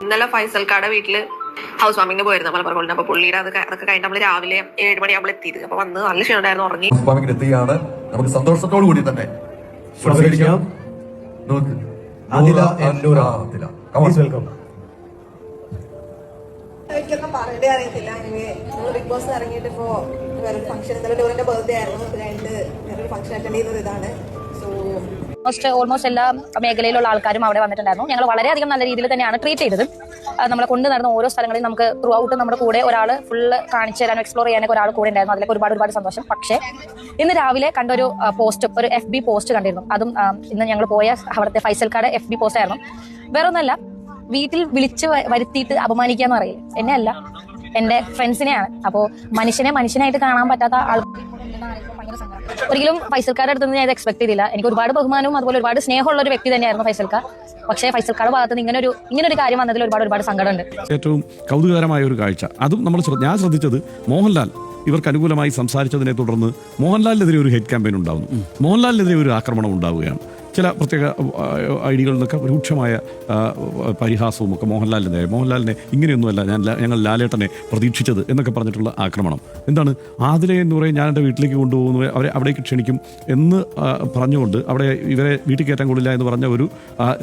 ഇന്നലെ ഫൈസൽക്കാടെ വീട്ടില് ഹൗസ് വാമിങ്ങിന് പോയിരുന്നു മലപ്പുറം. അപ്പൊ പുള്ളിയുടെ അതൊക്കെ കഴിഞ്ഞ് നമ്മള് രാവിലെ 7 മണിയാകുമ്പോൾ എത്തിയത്. അപ്പൊ വന്ന് നല്ല ക്ഷീണമായിരുന്നു, ഉറങ്ങി. ഹൗസ് വാമിങ്ങിന് എത്തിയാണ്. നമുക്ക് സന്തോഷത്തോടു കൂടി തന്നെ എനിക്കൊന്നും പറയണ്ടേ അറിയത്തില്ല. ബിഗ് ബോസ് ഇറങ്ങിയിട്ട് ഇപ്പോ വേറൊരു ഫംഗ്ഷൻ, ഇന്നലെ ഡോറിന്റെ ബർത്ത്ഡേ ആയിരുന്നു, കഴിഞ്ഞിട്ട് വേറൊരു ഫംഗ്ഷൻ അറ്റൻഡ് ചെയ്യുന്നത് ഇതാണ്. ഓൾമോസ്റ്റ് എല്ലാ മേഖലയിലുള്ള ആൾക്കാരും അവിടെ വന്നിട്ടുണ്ടായിരുന്നു. ഞങ്ങൾ വളരെയധികം നല്ല രീതിയിൽ തന്നെയാണ് ട്രീറ്റ് ചെയ്തത്. നമ്മളെ കൊണ്ട് നടന്ന ഓരോ സ്ഥലങ്ങളിൽ നമുക്ക് ത്രൂ ഔട്ട് നമ്മുടെ കൂടെ ഒരാൾ ഫുള്ള് കാണിച്ചു തരാനും എക്സ്പ്ലോർ ചെയ്യാനൊക്കെ ഒരാൾ കൂടെ ഉണ്ടായിരുന്നു. അതിലൊക്കെ ഒരുപാട് സന്തോഷം. പക്ഷേ ഇന്ന് രാവിലെ കണ്ടൊരു പോസ്റ്റ്, ഒരു FB പോസ്റ്റ് കണ്ടിരുന്നു. അതും ഇന്ന് ഞങ്ങൾ പോയ അവിടുത്തെ ഫൈസൽക്കാട് FB പോസ്റ്റ് ആയിരുന്നു. വേറെ ഒന്നല്ല, വീട്ടിൽ വിളിച്ച് വരുത്തിയിട്ട് അപമാനിക്കാന്ന് പറയില്ല, എന്നെ അല്ല, എന്റെ ഫ്രണ്ട്സിനെയാണ്. അപ്പോൾ മനുഷ്യനായിട്ട് കാണാൻ പറ്റാത്ത ആൾ ഒരിക്കലും ഫൈസൽക്കാരുടെ അടുത്ത് നിന്ന് ഞാൻ ഇത് എക്സ്പെക്ട് ചെയ്തില്ല. എനിക്ക് ഒരുപാട് ബഹുമാനവും അതുപോലെ ഒരുപാട് സ്നേഹമുള്ള ഒരു വ്യക്തി തന്നെയായിരുന്നു ഫൈസൽക്കാർ. പക്ഷേ ഫൈസൽക്കാരുടെ ഭാഗത്ത് നിന്ന് ഇങ്ങനൊരു കാര്യം വന്നതിൽ ഒരുപാട് സങ്കടമുണ്ട്. ഏറ്റവും കൗതുകകരമായ ഒരു കാഴ്ച, അതും ഞാൻ ശ്രദ്ധിച്ചത്, മോഹൻലാൽ ഇവർക്ക് അനുകൂലമായി സംസാരിച്ചതിനെ തുടർന്ന് മോഹൻലാലിനെതിരെ ഒരു ഹെയ്റ്റ് ക്യാമ്പയിൻ ഉണ്ടാകുന്നു. മോഹൻലാലിനെതിരെ ഒരു ആക്രമണം ഉണ്ടാവുകയാണ്. ചില പ്രത്യേക ഐഡികളിൽ നിന്നൊക്കെ രൂക്ഷമായ പരിഹാസവും ഒക്കെ മോഹൻലാലിനെ ഇങ്ങനെയൊന്നുമല്ല ഞങ്ങൾ ലാലേട്ടനെ പ്രതീക്ഷിച്ചത് എന്നൊക്കെ പറഞ്ഞിട്ടുള്ള ആക്രമണം. എന്താണ് ആദിലെ എന്ന് പറയും, ഞാൻ എൻ്റെ വീട്ടിലേക്ക് കൊണ്ടുപോകുന്നു, അവരെ അവിടേക്ക് ക്ഷണിക്കും എന്ന് പറഞ്ഞുകൊണ്ട് അവിടെ ഇവരെ വീട്ടിൽ കയറ്റാൻ കൊള്ളില്ല എന്ന് പറഞ്ഞ ഒരു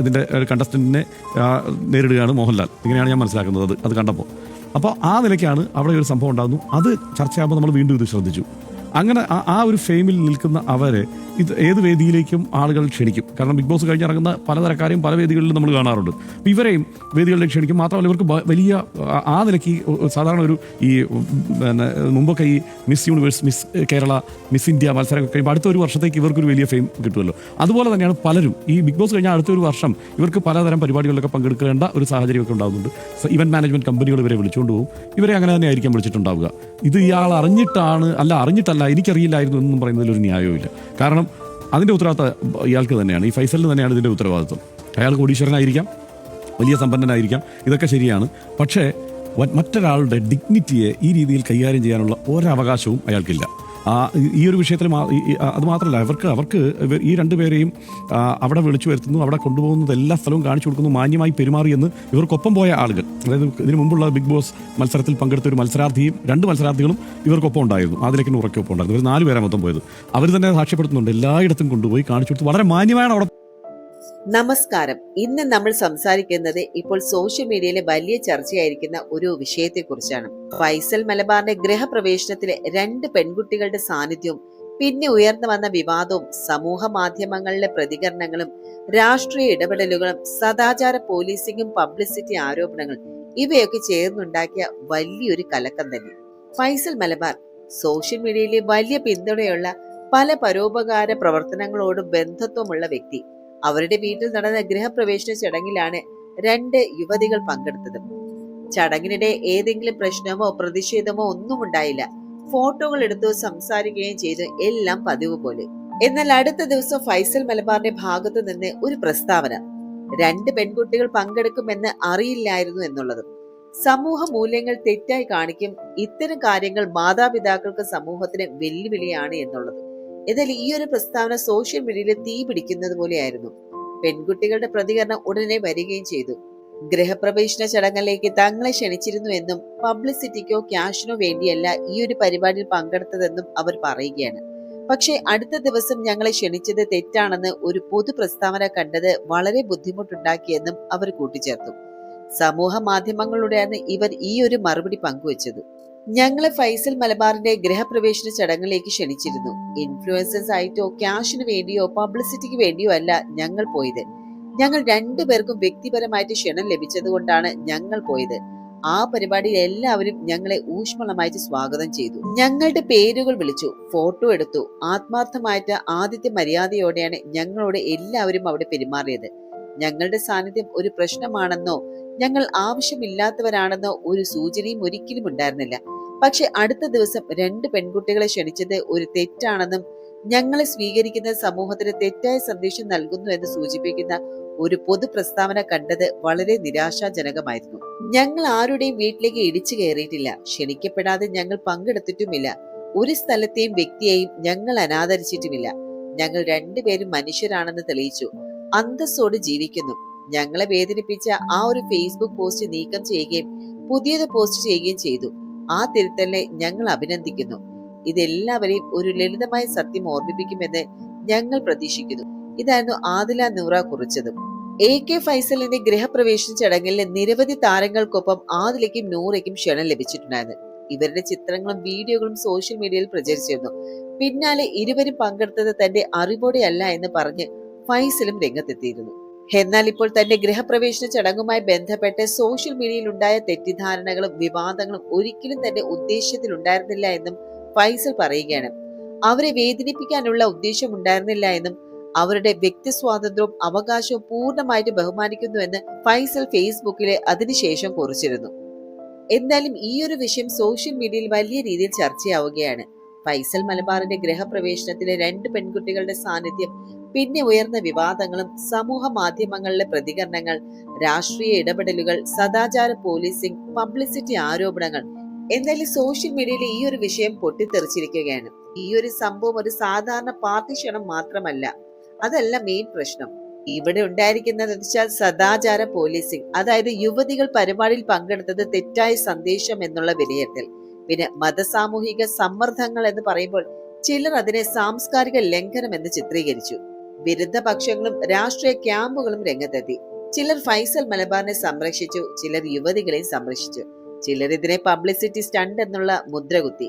ഇതിൻ്റെ കണ്ടസ്റ്റൻറ്റിനെ നേരിടുകയാണ് മോഹൻലാൽ. ഇങ്ങനെയാണ് ഞാൻ മനസ്സിലാക്കുന്നത് അത് കണ്ടപ്പോൾ. അപ്പോൾ ആ നിലയ്ക്കാണ് അവിടെ ഒരു സംഭവം ഉണ്ടാകുന്നു. അത് ചർച്ചയാകുമ്പോൾ നമ്മൾ വീണ്ടും ഇത് ശ്രദ്ധിച്ചു. അങ്ങനെ ആ ഒരു ഫെയിമിൽ നിൽക്കുന്ന അവരെ ഇത് ഏത് വേദിയിലേക്കും ആളുകൾ ക്ഷണിക്കും. കാരണം ബിഗ് ബോസ് കഴിഞ്ഞിറങ്ങുന്ന പലതരക്കാരെയും പല വേദികളിലും നമ്മൾ കാണാറുണ്ട്. അപ്പോൾ ഇവരെയും വേദികളിലേക്ക് ക്ഷണിക്കും. മാത്രമല്ല ഇവർക്ക് വലിയ ആ നിലയ്ക്ക് സാധാരണ ഈ പിന്നെ മുമ്പൊക്കെ ഈ miss universe, miss Kerala, miss India മത്സരം കഴിയുമ്പോൾ അടുത്ത ഒരു വർഷത്തേക്ക് ഇവർക്കൊരു വലിയ ഫെയിം കിട്ടുമല്ലോ. അതുപോലെ തന്നെയാണ് പലരും ഈ ബിഗ് ബോസ് കഴിഞ്ഞാൽ അടുത്തൊരു വർഷം ഇവർക്ക് പലതരം പരിപാടികളിലൊക്കെ പങ്കെടുക്കേണ്ട ഒരു സാഹചര്യമൊക്കെ ഉണ്ടാകുന്നുണ്ട്. ഇവന്റ് മാനേജ്മെന്റ് കമ്പനികൾ ഇവരെ വിളിച്ചുകൊണ്ട് പോകും. ഇവരെ അങ്ങനെ തന്നെ ആയിരിക്കും വിളിച്ചിട്ടുണ്ടാവുക. ഇത് ഇയാൾ അറിഞ്ഞിട്ടല്ല എനിക്കറിയില്ലായിരുന്നു എന്നും പറയുന്നതിൽ ഒരു ന്യായവുമില്ല. കാരണം അതിൻ്റെ ഉത്തരവാദിത്വം ഇയാൾക്ക് തന്നെയാണ്, ഈ ഫൈസലിന് തന്നെയാണ് ഇതിൻ്റെ ഉത്തരവാദിത്വം. അയാൾ കോടീശ്വരനായിരിക്കാം, വലിയ സമ്പന്നനായിരിക്കാം, ഇതൊക്കെ ശരിയാണ്. പക്ഷേ മറ്റൊരാളുടെ ഡിഗ്നിറ്റിയെ ഈ രീതിയിൽ കൈകാര്യം ചെയ്യാനുള്ള ഒരവകാശവും അയാൾക്കില്ല. ഈ ഒരു വിഷയത്തിൽ അത് മാത്രമല്ല, അവർക്ക് ഈ രണ്ടുപേരെയും അവിടെ വിളിച്ചു വരുത്തുന്നു, അവിടെ കൊണ്ടുപോകുന്നത് എല്ലാ സ്ഥലവും കാണിച്ചു കൊടുക്കുന്നു, മാന്യമായി പെരുമാറിയെന്ന് ഇവർക്കൊപ്പം പോയ ആളുകൾ, അതായത് ഇതിനു മുമ്പുള്ള ബിഗ് ബോസ് മത്സരത്തിൽ പങ്കെടുത്ത ഒരു മത്സരാർത്ഥിയും 2 മത്സരാർത്ഥികളും ഇവർക്കൊപ്പം ഉണ്ടായിരുന്നു. അതിലേക്ക് ഉറക്കൊപ്പം ഉണ്ടായിരുന്നു. ഇവർ 4 പേരാണ് മൊത്തം പോയത്. അവർ തന്നെ സാക്ഷ്യപ്പെടുത്തുന്നുണ്ട്, എല്ലായിടത്തും കൊണ്ടുപോയി കാണിച്ചു കൊടുത്ത് വളരെ മാന്യമായാണ് അവിടെ. നമസ്കാരം. ഇന്ന് നമ്മൾ സംസാരിക്കുന്നത് ഇപ്പോൾ സോഷ്യൽ മീഡിയയിലെ വലിയ ചർച്ചയായിരിക്കുന്ന ഒരു വിഷയത്തെക്കുറിച്ചാണ്. ഫൈസൽ മലബാറിന്റെ ഗൃഹപ്രവേശനത്തിലെ 2 പെൺകുട്ടികളുടെ സാന്നിധ്യവും പിന്നെ ഉയർന്നു വന്ന വിവാദവും സമൂഹ മാധ്യമങ്ങളിലെ പ്രതികരണങ്ങളും രാഷ്ട്രീയ ഇടപെടലുകളും സദാചാര പോലീസിംഗും പബ്ലിസിറ്റി ആരോപണങ്ങൾ ഇവയൊക്കെ ചേർന്നുണ്ടാക്കിയ വലിയൊരു കലക്കം തന്നെ. ഫൈസൽ മലബാർ സോഷ്യൽ മീഡിയയിലെ വലിയ പിന്തുണയുള്ള പല പരോപകാര പ്രവർത്തനങ്ങളോടും ബന്ധത്വമുള്ള വ്യക്തി. അവരുടെ വീട്ടിൽ നടന്ന ഗൃഹപ്രവേശന ചടങ്ങിലാണ് 2 യുവതികൾ പങ്കെടുത്തത്. ചടങ്ങിനിടെ ഏതെങ്കിലും പ്രശ്നമോ പ്രതിഷേധമോ ഒന്നും ഉണ്ടായില്ല. ഫോട്ടോകൾ എടുത്തു സംസാരിക്കുകയും ചെയ്തു, എല്ലാം പതിവ് പോലെ. എന്നാൽ അടുത്ത ദിവസം ഫൈസൽ മലബാറിന്റെ ഭാഗത്തു നിന്ന് ഒരു പ്രസ്താവന, 2 പെൺകുട്ടികൾ പങ്കെടുക്കുമെന്ന് അറിയില്ലായിരുന്നു എന്നുള്ളതും. സമൂഹ മൂല്യങ്ങൾ തെറ്റായി കാണിക്കും, ഇത്തരം കാര്യങ്ങൾ മാതാപിതാക്കൾക്ക് സമൂഹത്തിന് വെല്ലുവിളിയാണ് എന്നുള്ളത്. എന്നാൽ ഈ ഒരു പ്രസ്താവന സോഷ്യൽ മീഡിയയിൽ തീ പിടിക്കുന്നത് പോലെയായിരുന്നു. പെൺകുട്ടികളുടെ പ്രതികരണം ഉടനെ വരികയും ചെയ്തു. ഗൃഹപ്രവേശന ചടങ്ങിലേക്ക് തങ്ങളെ ക്ഷണിച്ചിരുന്നു എന്നും പബ്ലിസിറ്റിക്കോ ക്യാഷിനോ വേണ്ടിയല്ല ഈ ഒരു പരിപാടിയിൽ പങ്കെടുത്തതെന്നും അവർ പറയുകയാണ്. പക്ഷേ അടുത്ത ദിവസം ഞങ്ങളെ ക്ഷണിച്ചത് തെറ്റാണെന്ന് ഒരു പൊതു പ്രസ്താവന കണ്ടത് വളരെ ബുദ്ധിമുട്ടുണ്ടാക്കിയെന്നും അവർ കൂട്ടിച്ചേർത്തു. സമൂഹ മാധ്യമങ്ങളിലൂടെയാണ് ഇവർ ഈ ഒരു മറുപടി പങ്കുവച്ചത്. ഞങ്ങളെ ഫൈസൽ മലബാറിന്റെ ഗൃഹപ്രവേശന ചടങ്ങിലേക്ക് ക്ഷണിച്ചിരുന്നു. ഇൻഫ്ലുവൻസേഴ്സ് ആയിട്ടോ ക്യാഷിന് വേണ്ടിയോ പബ്ലിസിറ്റിക്ക് വേണ്ടിയോ അല്ല ഞങ്ങൾ പോയത്. ഞങ്ങൾ 2 പേർക്കും വ്യക്തിപരമായിട്ട് ക്ഷണം ലഭിച്ചതുകൊണ്ടാണ് ഞങ്ങൾ പോയത്. ആ പരിപാടിയിൽ എല്ലാവരും ഞങ്ങളെ ഊഷ്മളമായിട്ട് സ്വാഗതം ചെയ്തു. ഞങ്ങളുടെ പേരുകൾ വിളിച്ചു, ഫോട്ടോ എടുത്തു. ആത്മാർത്ഥമായിട്ട് ആദ്യത്തെ മര്യാദയോടെയാണ് ഞങ്ങളോട് എല്ലാവരും അവിടെ പെരുമാറിയത്. ഞങ്ങളുടെ സാന്നിധ്യം ഒരു പ്രശ്നമാണെന്നോ ഞങ്ങൾ ആവശ്യമില്ലാത്തവരാണെന്നോ ഒരു സൂചനയും ഒരിക്കലും ഉണ്ടായിരുന്നില്ല. പക്ഷെ അടുത്ത ദിവസം 2 പെൺകുട്ടികളെ ക്ഷണിച്ചത് ഒരു തെറ്റാണെന്നും ഞങ്ങളെ സ്വീകരിക്കുന്ന സമൂഹത്തിന് തെറ്റായ സന്ദേശം നൽകുന്നു എന്ന് സൂചിപ്പിക്കുന്ന ഒരു പൊതു പ്രസ്താവന കണ്ടത് വളരെ നിരാശാജനകമായിരുന്നു. ഞങ്ങൾ ആരുടെയും വീട്ടിലേക്ക് ഇടിച്ചു കയറിയിട്ടില്ല. ക്ഷണിക്കപ്പെടാതെ ഞങ്ങൾ പങ്കെടുത്തിട്ടുമില്ല. ഒരു സ്ഥലത്തെയും വ്യക്തിയെയും ഞങ്ങൾ അനാദരിച്ചിട്ടുമില്ല. ഞങ്ങൾ 2 പേരും മനുഷ്യരാണെന്ന് തെളിയിച്ചു. അന്തസ്സോട് ജീവിക്കുന്നു. ഞങ്ങളെ വേദനിപ്പിച്ച ആ ഒരു ഫേസ്ബുക്ക് പോസ്റ്റ് നീക്കം ചെയ്യുകയും പുതിയത് പോസ്റ്റ് ചെയ്യുകയും ചെയ്തു. ആ തിരുത്തലിനെ ഞങ്ങൾ അഭിനന്ദിക്കുന്നു. ഇതെല്ലാവരെയും ഒരു ലളിതമായ സത്യം ഓർമ്മിപ്പിക്കുമെന്ന് ഞങ്ങൾ പ്രതീക്ഷിക്കുന്നു. ഇതായിരുന്നു ആദില നൂറ കുറിച്ചതും. AK ഫൈസലിന്റെ ഗൃഹപ്രവേശന ചടങ്ങിൽ നിരവധി താരങ്ങൾക്കൊപ്പം ആദിലയ്ക്കും നൂറയ്ക്കും ക്ഷണം ലഭിച്ചിട്ടുണ്ടായിരുന്നു. ഇവരുടെ ചിത്രങ്ങളും വീഡിയോകളും സോഷ്യൽ മീഡിയയിൽ പ്രചരിച്ചിരുന്നു. പിന്നാലെ ഇരുവരും പങ്കെടുത്തത് തന്റെ അറിവോടെയല്ല എന്ന് പറഞ്ഞ് ഫൈസലും രംഗത്തെത്തിയിരുന്നു. എന്നാൽ ഇപ്പോൾ തന്റെ ഗൃഹപ്രവേശന ചടങ്ങുമായി ബന്ധപ്പെട്ട് സോഷ്യൽ മീഡിയയിൽ ഉണ്ടായ തെറ്റിദ്ധാരണകളും വിവാദങ്ങളും ഒരിക്കലും തന്റെ ഉദ്ദേശത്തിൽ ഉണ്ടായിരുന്നില്ല എന്നും ഫൈസൽ പറയുകയാണ്. അവരെ വേദനിപ്പിക്കാനുള്ള ഉദ്ദേശം ഉണ്ടായിരുന്നില്ല എന്നും അവരുടെ വ്യക്തി സ്വാതന്ത്ര്യവും അവകാശവും പൂർണ്ണമായിട്ട് ബഹുമാനിക്കുന്നുവെന്ന് ഫൈസൽ ഫേസ്ബുക്കിലെ അതിനുശേഷം കുറിച്ചിരുന്നു. എന്തായാലും ഈ ഒരു വിഷയം സോഷ്യൽ മീഡിയയിൽ വലിയ രീതിയിൽ ചർച്ചയാവുകയാണ്. ഫൈസൽ മലബാറിന്റെ ഗൃഹപ്രവേശനത്തിലെ 2 പെൺകുട്ടികളുടെ സാന്നിധ്യം, പിന്നെ ഉയർന്ന വിവാദങ്ങളും സമൂഹ മാധ്യമങ്ങളിലെ പ്രതികരണങ്ങൾ, രാഷ്ട്രീയ ഇടപെടലുകൾ, സദാചാര പോലീസിംഗ്, പബ്ലിസിറ്റി ആരോപണങ്ങൾ, എന്തായാലും സോഷ്യൽ മീഡിയയിൽ ഈ ഒരു വിഷയം പൊട്ടിത്തെറിച്ചിരിക്കുകയാണ്. ഈ ഒരു സംഭവം ഒരു സാധാരണ പാർട്ടി ക്ഷണം മാത്രമല്ല, അതല്ല മെയിൻ പ്രശ്നം. ഇവിടെ ഉണ്ടായിരിക്കുന്നത് വെച്ചാൽ സദാചാര പോലീസിംഗ്, അതായത് യുവതികൾ പരിപാടിയിൽ പങ്കെടുത്തത് തെറ്റായ സന്ദേശം എന്നുള്ള വിലയിരുത്തൽ. പിന്നെ മതസാമൂഹിക സമ്മർദ്ദങ്ങൾ എന്ന് പറയുമ്പോൾ ചിലർ അതിനെ സാംസ്കാരിക ലംഘനം എന്ന് ചിത്രീകരിച്ചു. വിരുദ്ധ പക്ഷങ്ങളും രാഷ്ട്രീയ ക്യാമ്പുകളും രംഗത്തെത്തി. ചിലർ ഫൈസൽ മലബാറിനെ സംരക്ഷിച്ചു, ചിലർ യുവതികളെ സംരക്ഷിച്ചു, ചിലർ ഇതിനെ പബ്ലിസിറ്റി സ്റ്റണ്ട് എന്നുള്ള മുദ്ര കുത്തി.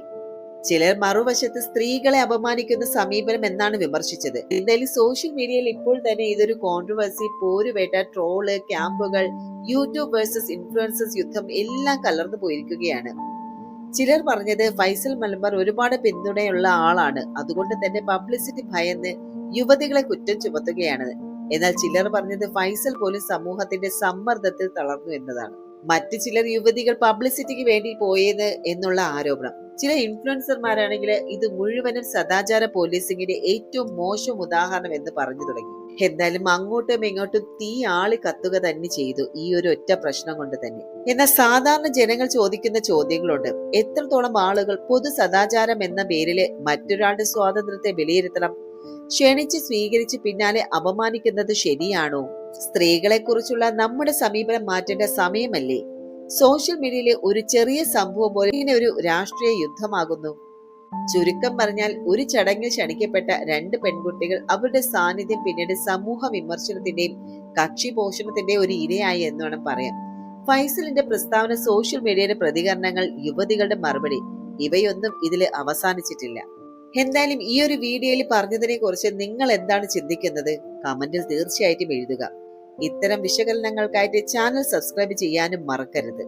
ചിലർ മറുവശത്ത് സ്ത്രീകളെ അപമാനിക്കുന്ന സമീപനം എന്നാണ് വിമർശിച്ചത്. എന്തായാലും സോഷ്യൽ മീഡിയയിൽ ഇപ്പോൾ തന്നെ ഇതൊരു കോൺട്രവേഴ്സി, പോരുവേട്ട, ട്രോള്, ക്യാമ്പുകൾ, യൂട്യൂബ് വേഴ്സസ് ഇൻഫ്ലുവൻസേഴ്സ് യുദ്ധം എല്ലാം കലർന്നു പോയിരിക്കുകയാണ്. ചിലർ പറഞ്ഞത് ഫൈസൽ മലബാർ ഒരുപാട് പിന്തുണയുള്ള ആളാണ്, അതുകൊണ്ട് തന്നെ പബ്ലിസിറ്റി ഭയന്ന് യുവതികളെ കുറ്റം ചുമത്തുകയാണ്. എന്നാൽ ചിലർ പറഞ്ഞത് ഫൈസൽ പോലും സമൂഹത്തിന്റെ സമ്മർദ്ദത്തിൽ തളർന്നു എന്നതാണ്. മറ്റു ചിലർ യുവതികൾ പബ്ലിസിറ്റിക്ക് വേണ്ടി പോയത് എന്നുള്ള ആരോപണം. ചില ഇൻഫ്ലുവൻസർമാരാണെങ്കിൽ ഇത് മുഴുവനും സദാചാര പോലീസിംഗിന്റെ ഏറ്റവും മോശം ഉദാഹരണം എന്ന് പറഞ്ഞു തുടങ്ങി. എന്തായാലും അങ്ങോട്ടും ഇങ്ങോട്ടും തീ ആളി കത്തുക തന്നെ ചെയ്തു ഈ ഒരു ഒറ്റ പ്രശ്നം കൊണ്ട് തന്നെ. എന്നാൽ സാധാരണ ജനങ്ങൾ ചോദിക്കുന്ന ചോദ്യങ്ങളുണ്ട്. എത്രത്തോളം ആളുകൾ പൊതു സദാചാരം എന്ന പേരില് മറ്റൊരാളുടെ സ്വാതന്ത്ര്യത്തെ വിലയിരുത്തണം? ക്ഷണിച്ച് സ്വീകരിച്ച് പിന്നാലെ അപമാനിക്കുന്നത് ശരിയാണോ? സ്ത്രീകളെ കുറിച്ചുള്ള നമ്മുടെ സമീപനം മാറ്റേണ്ട സമയമല്ലേ? സോഷ്യൽ മീഡിയയിലെ ഒരു ചെറിയ സംഭവം പോലെ ഇങ്ങനെ ഒരു രാഷ്ട്രീയ യുദ്ധമാകുന്നു. ചുരുക്കം പറഞ്ഞാൽ ഒരു ചടങ്ങിൽ ക്ഷണിക്കപ്പെട്ട 2 പെൺകുട്ടികൾ അവരുടെ സാന്നിധ്യം പിന്നീട് സമൂഹ വിമർശനത്തിന്റെയും കക്ഷി പോഷണത്തിന്റെയും ഒരു ഇരയായി എന്ന് വേണം പറയാം. ഫൈസലിന്റെ പ്രസ്താവന, സോഷ്യൽ മീഡിയയുടെ പ്രതികരണങ്ങൾ, യുവതികളുടെ മറുപടി, ഇവയൊന്നും ഇതിൽ അവസാനിച്ചിട്ടില്ല. എന്തായാലും ഈ ഒരു വീഡിയോയിൽ പറഞ്ഞതിനെ കുറിച്ച് നിങ്ങൾ എന്താണ് ചിന്തിക്കുന്നത്? കമന്റിൽ തീർച്ചയായിട്ടും എഴുതുക. ഇത്തരം വിശകലനങ്ങൾക്കായിട്ട് ചാനൽ സബ്സ്ക്രൈബ് ചെയ്യാനും മറക്കരുത്.